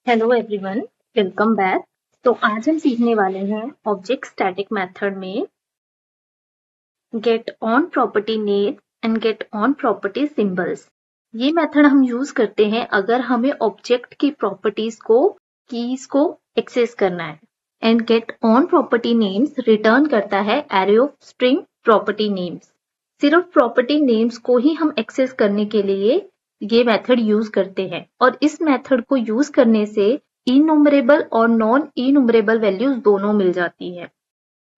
Hello everyone, welcome back. तो आज हम सीखने वाले हैं ऑब्जेक्ट स्टैटिक मेथड में gate own property name and gate own property symbols. ये मेथड हम यूज करते हैं अगर हमें ऑब्जेक्ट की प्रॉपर्टीज को कीज को एक्सेस करना है। And gate own property names return करता है array of string property names. सिर्फ प्रॉपर्टी नेम्स को ही हम एक्सेस करने के लिए ये मेथड यूज करते हैं और इस मेथड को यूज करने से इननुमरेबल और नॉन इननुमरेबल वैल्यूज दोनों मिल जाती है।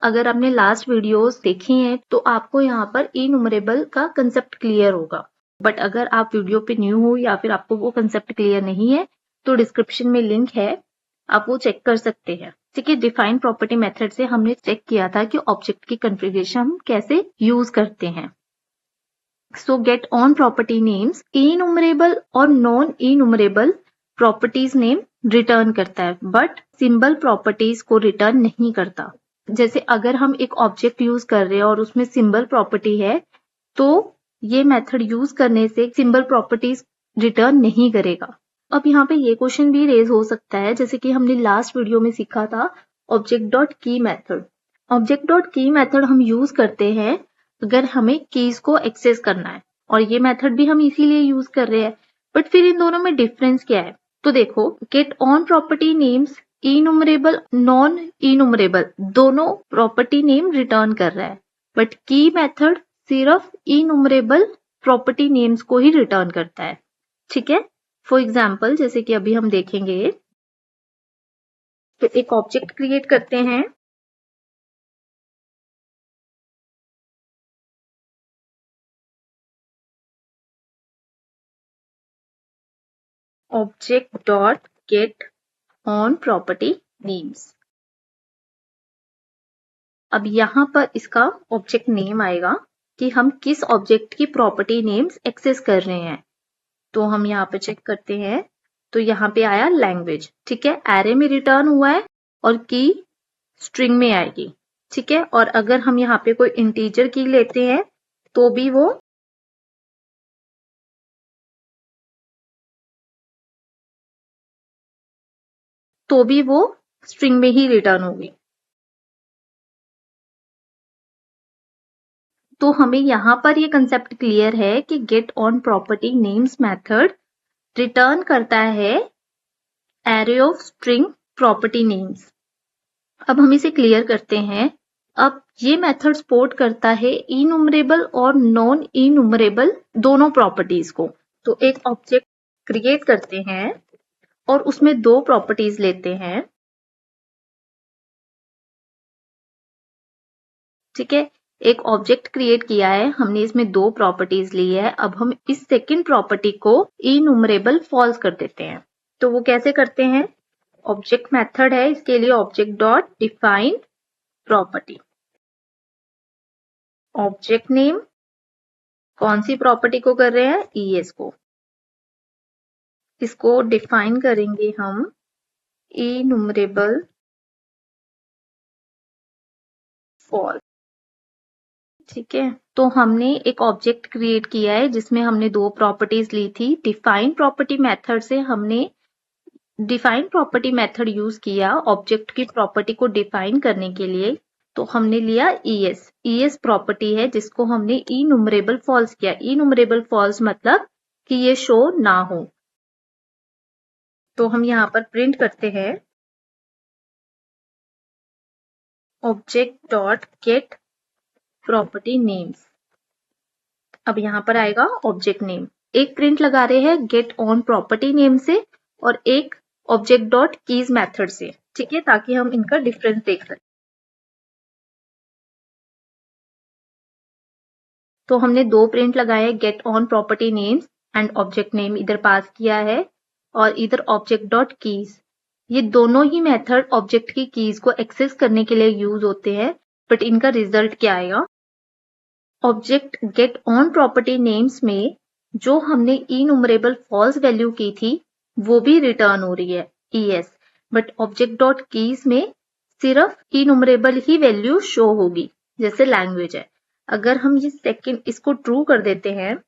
अगर आपने लास्ट वीडियोस देखी हैं तो आपको यहाँ पर इननुमरेबल का कंसेप्ट क्लियर होगा। बट अगर आप वीडियो पे न्यू हो या फिर आपको वो कंसेप्ट क्लियर नहीं है तो डिस्क्रिप्शन में लिंक है, आप वो चेक कर सकते हैं। ठीक है, डिफाइन प्रॉपर्टी मेथड से हमने चेक किया था कि ऑब्जेक्ट की कॉन्फ़िगरेशन हम कैसे यूज करते हैं। So get on property names enumerable और non enumerable properties name return करता है बट सिंबल प्रॉपर्टीज को रिटर्न नहीं करता। जैसे अगर हम एक ऑब्जेक्ट यूज कर रहे हैं और उसमें सिंबल प्रॉपर्टी है तो ये मेथड यूज करने से सिंबल प्रॉपर्टीज रिटर्न नहीं करेगा। अब यहाँ पे ये क्वेश्चन भी रेज हो सकता है जैसे कि हमने लास्ट वीडियो में सीखा था ऑब्जेक्ट डॉट की मेथड। ऑब्जेक्ट डॉट की मेथड हम यूज करते हैं अगर हमें कीज को एक्सेस करना है और ये मेथड भी हम इसीलिए यूज कर रहे हैं। बट फिर इन दोनों में डिफरेंस क्या है? तो देखो, get own property names enumerable non enumerable दोनों प्रॉपर्टी नेम रिटर्न कर रहा है बट की मेथड सिर्फ इनुमरेबल प्रॉपर्टी नेम्स को ही रिटर्न करता है। ठीक है, फॉर एग्जाम्पल जैसे कि अभी हम देखेंगे तो एक ऑब्जेक्ट क्रिएट करते हैं। Object dot gate own property names. अब यहाँ पर इसका ऑब्जेक्ट नेम आएगा कि हम किस ऑब्जेक्ट की प्रॉपर्टी नेम्स एक्सेस कर रहे हैं। तो हम यहाँ पे चेक करते हैं तो यहाँ पे आया लैंग्वेज। ठीक है, एरे में रिटर्न हुआ है और की स्ट्रिंग में आएगी। ठीक है, और अगर हम यहाँ पे कोई इंटीजर की लेते हैं तो भी वो स्ट्रिंग में ही रिटर्न होगी। तो हमें यहाँ पर ये कंसेप्ट क्लियर है कि gate own property names method return करता है array of string property names. अब हम इसे क्लियर करते हैं। अब ये मेथड सपोर्ट करता है इनुमरेबल और नॉन इनुमरेबल दोनों प्रॉपर्टीज को। तो एक ऑब्जेक्ट क्रिएट करते हैं और उसमें दो प्रॉपर्टीज लेते हैं। ठीक है, एक ऑब्जेक्ट क्रिएट किया है, हमने इसमें दो प्रॉपर्टीज ली है। अब हम इस सेकंड प्रॉपर्टी को इनुमरेबल फॉल्स कर देते हैं। तो वो कैसे करते हैं? ऑब्जेक्ट मेथड है, इसके लिए object dot define property. Object name कौन सी प्रॉपर्टी को कर रहे हैं? ईएस को। इसको डिफाइन करेंगे हम इनुमरेबल फॉल्स। ठीक है, तो हमने एक ऑब्जेक्ट क्रिएट किया है जिसमें हमने दो प्रॉपर्टीज ली थी। डिफाइन प्रॉपर्टी मेथड से हमने डिफाइन प्रॉपर्टी मेथड यूज किया ऑब्जेक्ट की प्रॉपर्टी को डिफाइन करने के लिए। तो हमने लिया ईएस। ईएस प्रॉपर्टी है जिसको हमने इनुमरेबल फॉल्स किया। इनुमरेबल फॉल्स मतलब कि ये शो ना हो। तो हम यहाँ पर प्रिंट करते हैं object dot gate property names. अब यहाँ पर आएगा ऑब्जेक्ट नेम। एक प्रिंट लगा रहे हैं गेट ऑन प्रॉपर्टी नेम से और एक ऑब्जेक्ट डॉट कीज मेथड से। ठीक है, ताकि हम इनका डिफरेंस देख सकें। तो हमने दो प्रिंट लगाए, gate own property names and object name इधर पास किया है और इधर ऑब्जेक्ट डॉट कीज। ये दोनों ही मेथड ऑब्जेक्ट की कीज को एक्सेस करने के लिए यूज होते हैं। बट इनका रिजल्ट क्या आएगा? Object gate own property names में जो हमने इनुमरेबल फॉल्स वैल्यू की थी वो भी रिटर्न हो रही है ईएस। बट ऑब्जेक्ट डॉट कीज में सिर्फ इनुमरेबल ही वैल्यू शो होगी, जैसे लैंग्वेज है। अगर हम ये सेकंड इसको ट्रू कर देते हैं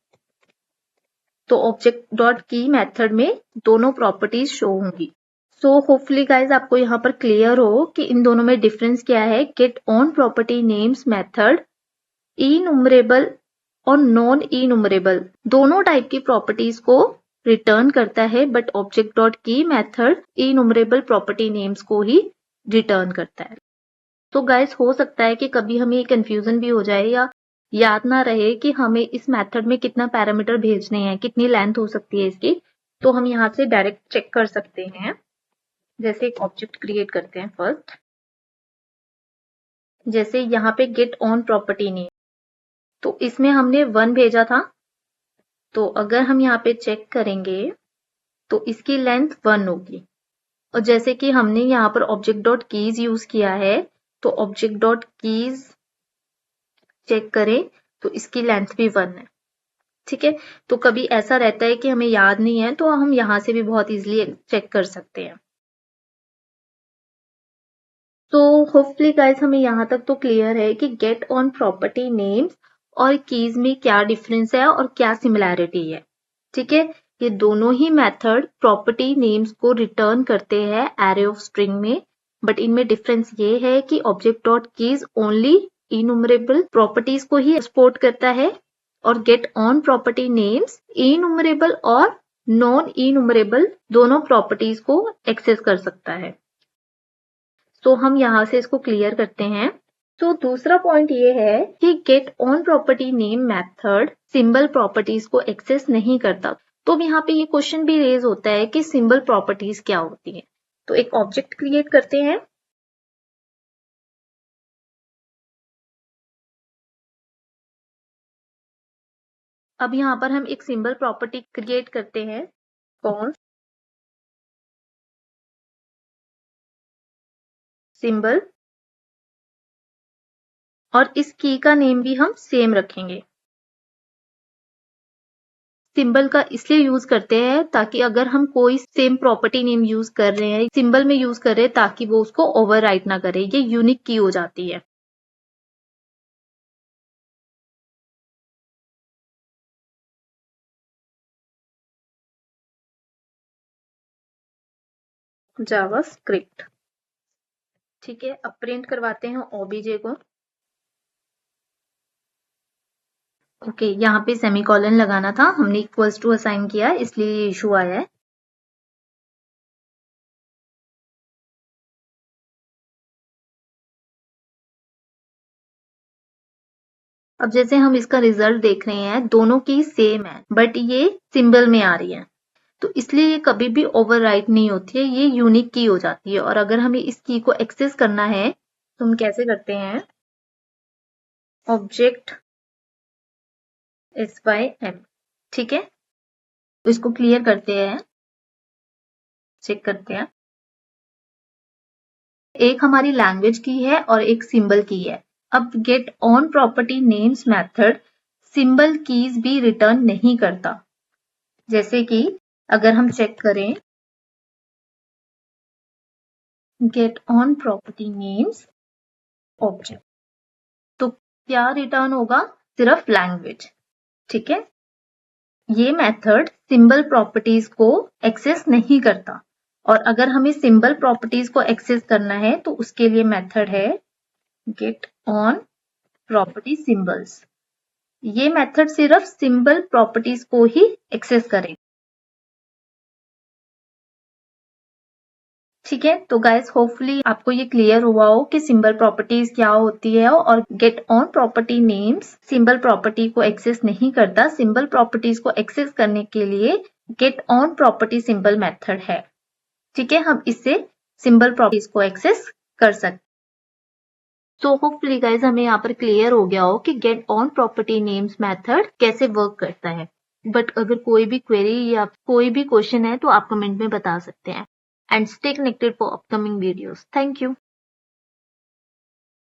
तो ऑब्जेक्ट डॉट की मेथड में दोनों प्रॉपर्टीज शो होंगी। सो होपफुली गाइज आपको यहाँ पर क्लियर हो कि इन दोनों में डिफरेंस क्या है। Get own property names method enumerable और नॉन इननुमरेबल दोनों टाइप की प्रॉपर्टीज को रिटर्न करता है, बट ऑब्जेक्ट डॉट की मेथड इननुमरेबल प्रॉपर्टी नेम्स को ही रिटर्न करता है। तो गाइस हो सकता है कि कभी हमें कंफ्यूजन भी हो जाए या याद ना रहे कि हमें इस मेथड में कितना पैरामीटर भेजने हैं, कितनी लेंथ हो सकती है इसकी। तो हम यहाँ से डायरेक्ट चेक कर सकते हैं। जैसे एक ऑब्जेक्ट क्रिएट करते हैं फर्स्ट, जैसे यहाँ पे गेट ऑन प्रॉपर्टी नेम, तो इसमें हमने 1 भेजा था। तो अगर हम यहाँ पे चेक करेंगे तो इसकी लेंथ 1 होगी। और जैसे कि हमने यहाँ पर ऑब्जेक्ट डॉट कीज यूज किया है, तो ऑब्जेक्ट डॉट कीज चेक करें तो इसकी लेंथ भी 1 है। ठीक है, तो कभी ऐसा रहता है कि हमें याद नहीं है तो हम यहाँ से भी बहुत इजीली चेक कर सकते हैं। तो होपफुली गाइस हमें यहाँ तक तो क्लियर है कि गेट ऑन प्रॉपर्टी नेम्स और कीज में क्या डिफरेंस है और क्या सिमिलैरिटी है। ठीक है, ये दोनों ही मेथड प्रॉपर्टी नेम्स को रिटर्न करते हैं एरे ऑफ स्ट्रिंग में, बट इनमें डिफरेंस ये है कि object dot keys only enumerable properties को ही एक्सपोर्ट करता है और get own property names enumerable और नॉन इननुमरेबल दोनों प्रॉपर्टीज को एक्सेस कर सकता है। तो हम यहाँ से इसको क्लियर करते हैं। तो दूसरा पॉइंट ये है कि gate own property name method symbol properties को एक्सेस नहीं करता। तो यहाँ पे ये क्वेश्चन भी रेज होता है कि सिंबल प्रॉपर्टीज क्या होती है। तो एक ऑब्जेक्ट क्रिएट करते हैं। अब यहाँ पर हम एक सिंबल प्रॉपर्टी क्रिएट करते हैं, कॉन्स्ट सिंबल, और इस की का नेम भी हम सेम रखेंगे। सिंबल का इसलिए यूज करते हैं ताकि अगर हम कोई सेम प्रॉपर्टी नेम यूज कर रहे हैं, सिंबल में यूज कर रहे हैं, ताकि वो उसको ओवरराइट ना करे, ये यूनिक की हो जाती है। जावास्क्रिप्ट। ठीक है, अब प्रिंट करवाते हैं ओबीजे को। ओके, यहाँ पे सेमीकोलन लगाना था, हमने इक्वल्स टू असाइन किया इसलिए ये इशू आया है। अब जैसे हम इसका रिजल्ट देख रहे हैं, दोनों की सेम है बट ये सिंबल में आ रही है, तो इसलिए ये कभी भी ओवरराइट नहीं होती है, ये यूनिक की हो जाती है। और अगर हमें इस की को एक्सेस करना है तो हम कैसे करते हैं, ऑब्जेक्ट SYM। ठीक है, तो इसको क्लियर करते हैं, चेक करते हैं। एक हमारी लैंग्वेज की है और एक सिंबल की है। अब gate own property names method symbol keys भी रिटर्न नहीं करता। जैसे कि अगर हम चेक करें gate own property names object, तो क्या रिटर्न होगा, सिर्फ लैंग्वेज। ठीक है, ये मेथड सिंबल प्रॉपर्टीज को एक्सेस नहीं करता, और अगर हमें सिंबल प्रॉपर्टीज को एक्सेस करना है तो उसके लिए मेथड है गेट ऑन प्रॉपर्टी सिंबल्स। ये मेथड सिर्फ सिंबल प्रॉपर्टीज को ही एक्सेस करेगा। ठीक है, तो गाइस होपफुली आपको ये क्लियर हुआ हो कि सिंबल प्रॉपर्टीज क्या होती है, और get own property names symbol property को एक्सेस नहीं करता। सिंबल प्रॉपर्टीज को एक्सेस करने के लिए gate own property symbol method है। ठीक है, हम इससे सिंबल प्रॉपर्टीज को एक्सेस कर सकते। तो होपफुली गाइस हमें यहाँ पर क्लियर हो गया हो कि gate own property names method कैसे वर्क करता है। बट अगर कोई भी क्वेरी या कोई भी क्वेश्चन है तो आप कमेंट में बता सकते हैं। And stay connected for upcoming videos. Thank you.